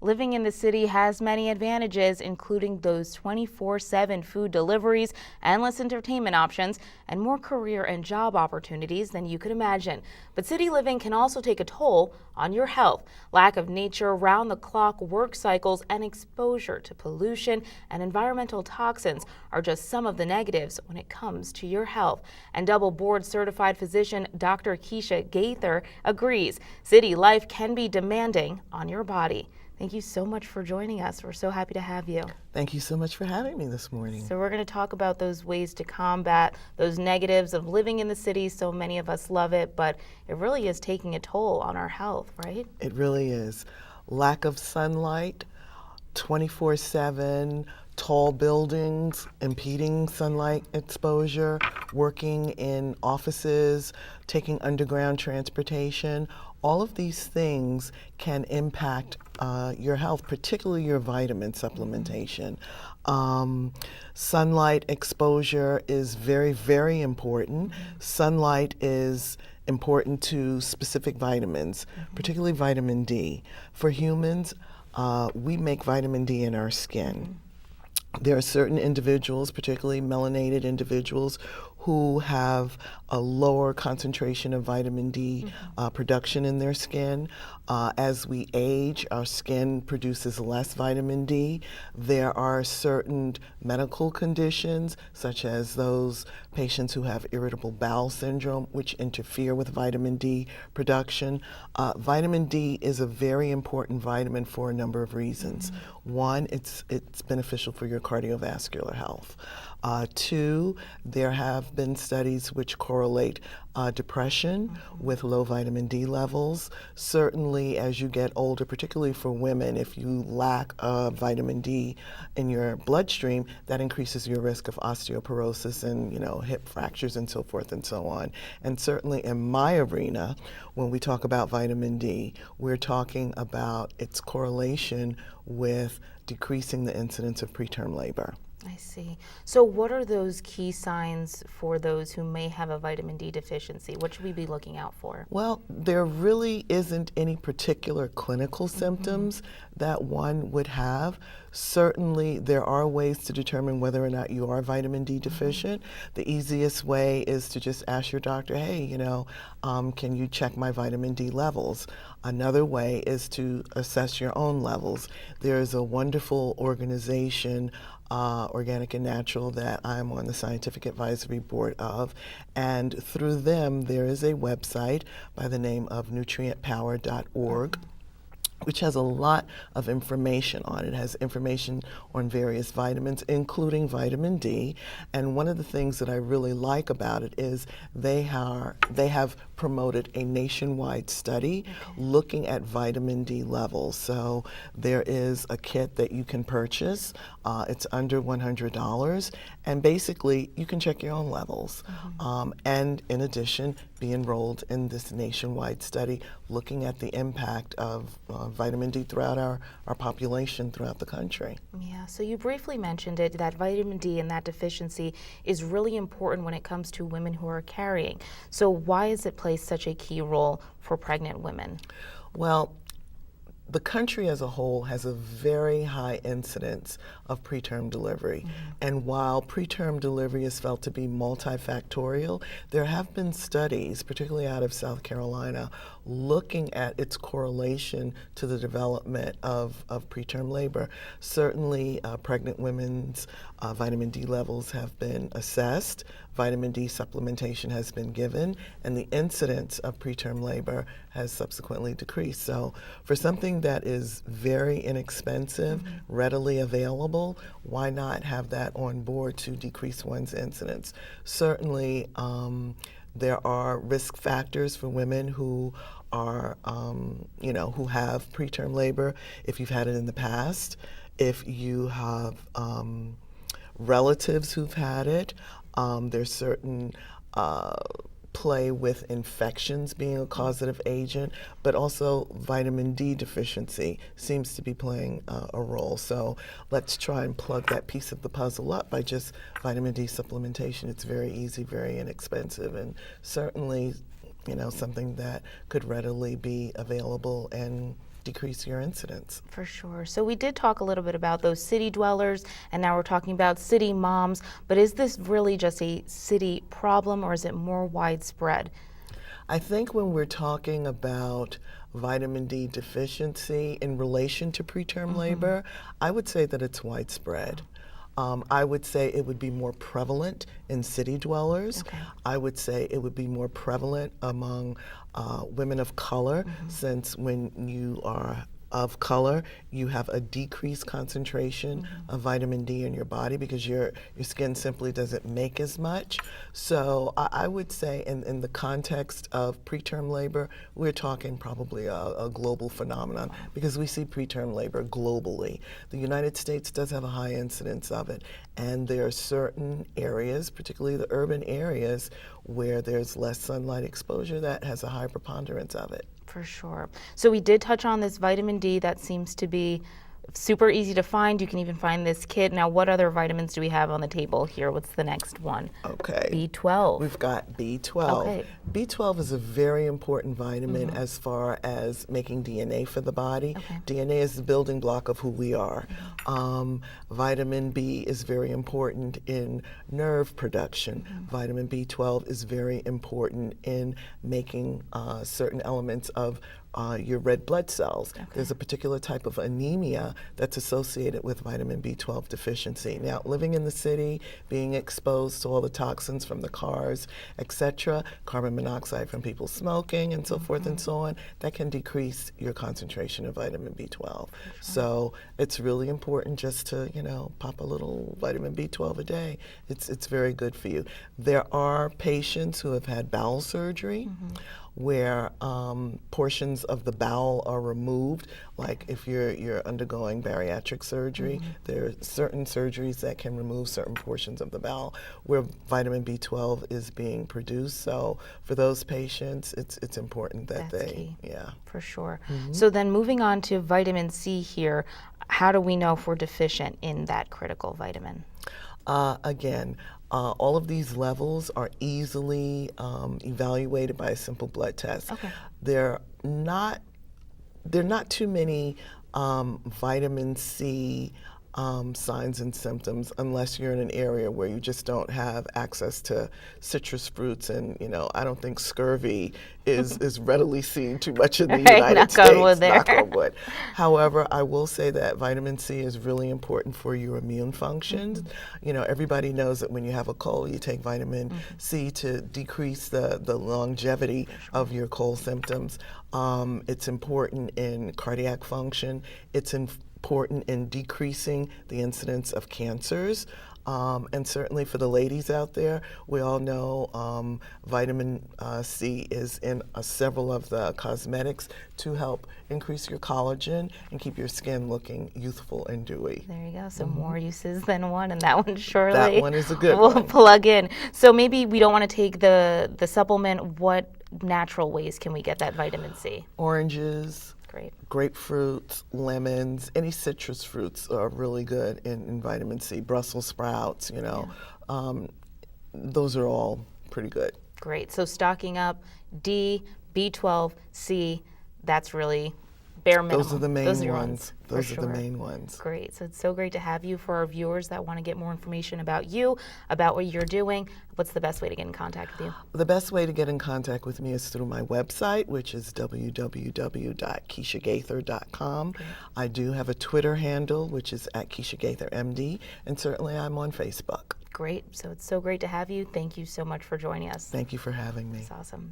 Living in the city has many advantages, including those 24/7 food deliveries, endless entertainment options, and more career and job opportunities than you could imagine. But city living can also take a toll on your health. Lack of nature, round-the-clock work cycles, and exposure to pollution and environmental toxins are just some of the negatives when it comes to your health. And double board certified physician Dr. Kecia Gaither agrees city life can be demanding on your body. Thank you so much for joining us. We're so happy to have you. Thank you so much for having me this morning. So we're going to talk about those ways to combat those negatives of living in the city. So many of us love it, but it really is taking a toll on our health, right? It really is. Lack of sunlight, 24/7, tall buildings, impeding sunlight exposure, working in offices, taking underground transportation. All of these things can impact your health, particularly your vitamin supplementation. Sunlight exposure is very, very important. Sunlight is important to specific vitamins, particularly vitamin D. For humans, we make vitamin D in our skin. There are certain individuals, particularly melanated individuals, who have a lower concentration of vitamin D production in their skin. As we age, our skin produces less vitamin D. There are certain medical conditions, such as those patients who have irritable bowel syndrome, which interfere with vitamin D production. Vitamin D is a very important vitamin for a number of reasons. One, it's beneficial for your cardiovascular health. Two, there have been studies which correlate depression with low vitamin D levels. Certainly, as you get older, particularly for women, if you lack vitamin D in your bloodstream, that increases your risk of osteoporosis and, hip fractures and so forth and so on. And certainly in my arena, when we talk about vitamin D, we're talking about its correlation with decreasing the incidence of preterm labor. I see. So what are those key signs for those who may have a vitamin D deficiency? What should we be looking out for? Well, there really isn't any particular clinical symptoms that one would have. Certainly, there are ways to determine whether or not you are vitamin D deficient. The easiest way is to just ask your doctor, hey, can you check my vitamin D levels? Another way is to assess your own levels. There's a wonderful organization, Organic and Natural, that I'm on the scientific advisory board of, and through them there is a website by the name of nutrientpower.org, which has a lot of information on it. It has information on various vitamins, including vitamin D. And one of the things that I really like about it is they have promoted a nationwide study looking at vitamin D levels. So there is a kit that you can purchase. It's under $100, and basically you can check your own levels. And in addition, be enrolled in this nationwide study looking at the impact of vitamin D throughout our population throughout the country. Yeah, so you briefly mentioned it, that vitamin D and that deficiency is really important when it comes to women who are carrying. So why does it play such a key role for pregnant women? Well, the country as a whole has a very high incidence of preterm delivery. And while preterm delivery is felt to be multifactorial, there have been studies, particularly out of South Carolina, looking at its correlation to the development of preterm labor. Certainly, pregnant women's vitamin D levels have been assessed, vitamin D supplementation has been given, and the incidence of preterm labor has subsequently decreased. So for something that is very inexpensive, readily available, why not have that on board to decrease one's incidence? Certainly, there are risk factors for women who are, who have preterm labor. If you've had it in the past, if you have relatives who've had it, there's certain play with infections being a causative agent, but also vitamin D deficiency seems to be playing a role. So let's try and plug that piece of the puzzle up by just vitamin D supplementation. It's very easy, very inexpensive, and certainly something that could readily be available and decrease your incidence. For sure. So we did talk a little bit about those city dwellers, and now we're talking about city moms, but is this really just a city problem, or is it more widespread? I think when we're talking about vitamin D deficiency in relation to preterm labor, I would say that it's widespread. I would say it would be more prevalent in city dwellers. Okay. I would say it would be more prevalent among women of color, since when you are of color, you have a decreased concentration of vitamin D in your body because your skin simply doesn't make as much. So I would say in the context of preterm labor, we're talking probably a global phenomenon because we see preterm labor globally. The United States does have a high incidence of it, and there are certain areas, particularly the urban areas, where there's less sunlight exposure that has a high preponderance of it. For sure. So we did touch on this vitamin D that seems to be super easy to find. You can even find this kit. Now, what other vitamins do we have on the table here? What's the next one? Okay. B12. We've got B12. Okay. B12 is a very important vitamin as far as making DNA for the body. Okay. DNA is the building block of who we are. Vitamin B is very important in nerve production. Vitamin B12 is very important in making certain elements of your red blood cells. Okay. There's a particular type of anemia that's associated with vitamin B12 deficiency. Now, living in the city, being exposed to all the toxins from the cars, etc., carbon monoxide from people smoking, and so forth and so on, that can decrease your concentration of vitamin B12. So it's really important just to, pop a little vitamin B12 a day. It's very good for you. There are patients who have had bowel surgery where portions of the bowel are removed. Like if you're undergoing bariatric surgery, there are certain surgeries that can remove certain portions of the bowel where vitamin B12 is being produced. So for those patients, it's important that That's key. For sure. So then moving on to vitamin C here, how do we know if we're deficient in that critical vitamin? Again, all of these levels are easily evaluated by a simple blood test. Okay. There are not too many vitamin C signs and symptoms unless you're in an area where you just don't have access to citrus fruits, and I don't think scurvy is readily seen too much in the United knock States. on wood there. Knock on wood. However, I will say that vitamin C is really important for your immune functions. Everybody knows that when you have a cold, you take vitamin C to decrease the longevity of your cold symptoms. It's important in cardiac function. It's important in decreasing the incidence of cancers. And certainly for the ladies out there, we all know vitamin C is in several of the cosmetics to help increase your collagen and keep your skin looking youthful and dewy. There you go. So more uses than one, and that one surely That one is a good we'll one. plug in. So maybe we don't want to take the supplement. What natural ways can we get that vitamin C? Oranges, Great. grapefruits, lemons, any citrus fruits are really good in vitamin C. Brussels sprouts, those are all pretty good. Great. So stocking up D, B12, C, that's really bare minimum. Those are the main Those are your ones. for Those are the sure. main ones. Great. So it's so great to have you. For our viewers that want to get more information about you, about what you're doing, what's the best way to get in contact with you? The best way to get in contact with me is through my website, which is www.KeciaGaither.com. I do have a Twitter handle, which is @KeciaGaitherMD, and certainly I'm on Facebook. Great. So it's so great to have you. Thank you so much for joining us. Thank you for having me. It's awesome.